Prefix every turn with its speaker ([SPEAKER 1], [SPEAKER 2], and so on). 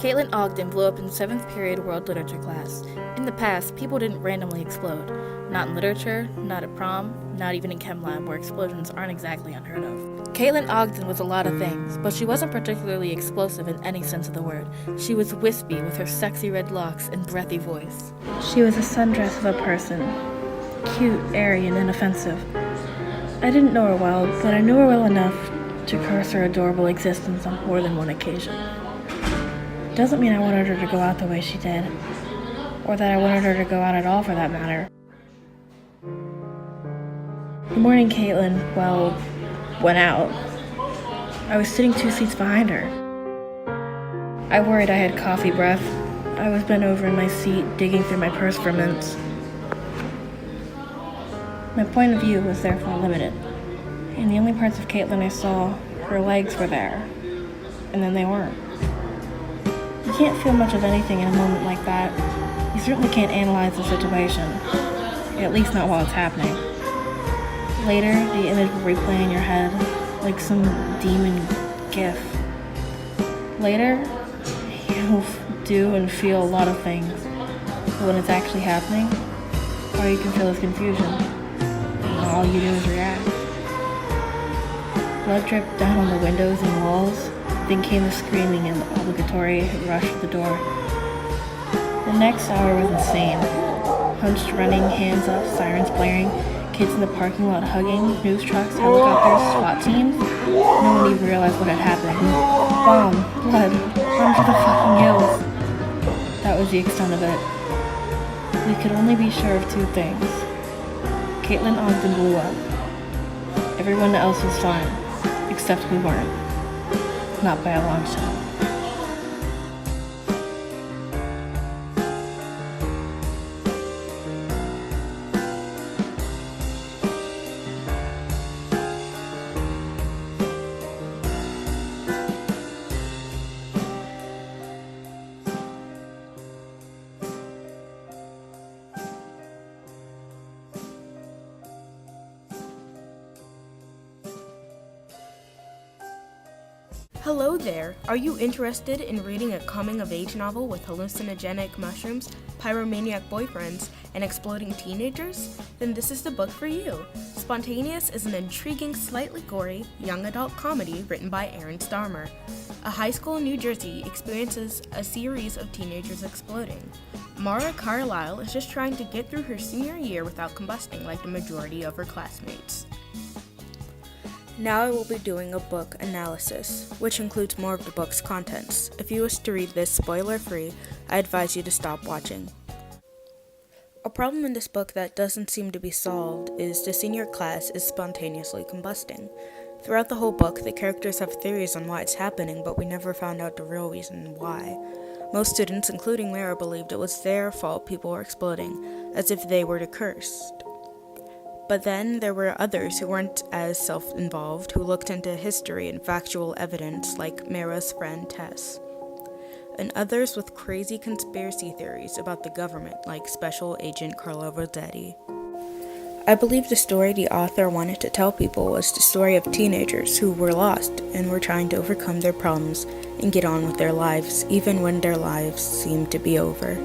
[SPEAKER 1] Caitlin Ogden blew up in 7th period world literature class. In the past, people didn't randomly explode. Not in literature, not at prom, not even in chem lab, where explosions aren't exactly unheard of. Caitlin Ogden was a lot of things, but she wasn't particularly explosive in any sense of the word. She was wispy with her sexy red locks and breathy voice. She was a sundress of a person. Cute, airy, and inoffensive. I didn't know her well, but I knew her well enough to curse her adorable existence on more than one occasion. Doesn't mean I wanted her to go out the way she did, or that I wanted her to go out at all for that matter. The morning Caitlin, went out, I was sitting 2 seats behind her. I worried I had coffee breath. I was bent over in my seat, digging through my purse for mints. My point of view was therefore limited, and the only parts of Caitlin I saw, her legs were there, and then they weren't. You can't feel much of anything in a moment like that. You certainly can't analyze the situation, at least not while it's happening. Later, the image will replay in your head like some demon gif. Later, you'll do and feel a lot of things, but when it's actually happening, all you can feel is confusion, and all you do is react. Blood dripped down on the windows and walls. Then came the screaming and the obligatory rush for the door. The next hour was insane. Hunched running, hands up, sirens blaring, kids in the parking lot hugging, news trucks, helicopters, SWAT teams. No one even realized what had happened. Bomb, blood, run for the fucking hills. That was the extent of it. We could only be sure of 2 things. Caitlin Ogden blew up. Everyone else was fine, except we weren't. Not by a long shot.
[SPEAKER 2] Hello there! Are you interested in reading a coming-of-age novel with hallucinogenic mushrooms, pyromaniac boyfriends, and exploding teenagers? Then this is the book for you. Spontaneous is an intriguing, slightly gory, young adult comedy written by Aaron Starmer. A high school in New Jersey experiences a series of teenagers exploding. Mara Carlisle is just trying to get through her senior year without combusting like the majority of her classmates. Now I will be doing a book analysis, which includes more of the book's contents. If you wish to read this spoiler-free, I advise you to stop watching. A problem in this book that doesn't seem to be solved is the senior class is spontaneously combusting. Throughout the whole book, the characters have theories on why it's happening, but we never found out the real reason why. Most students, including Lara, believed it was their fault people were exploding, as if they were the cursed. But then there were others who weren't as self-involved, who looked into history and factual evidence, like Mara's friend Tess. And others with crazy conspiracy theories about the government, like Special Agent Carla Rossetti. I believe the story the author wanted to tell people was the story of teenagers who were lost and were trying to overcome their problems and get on with their lives, even when their lives seemed to be over.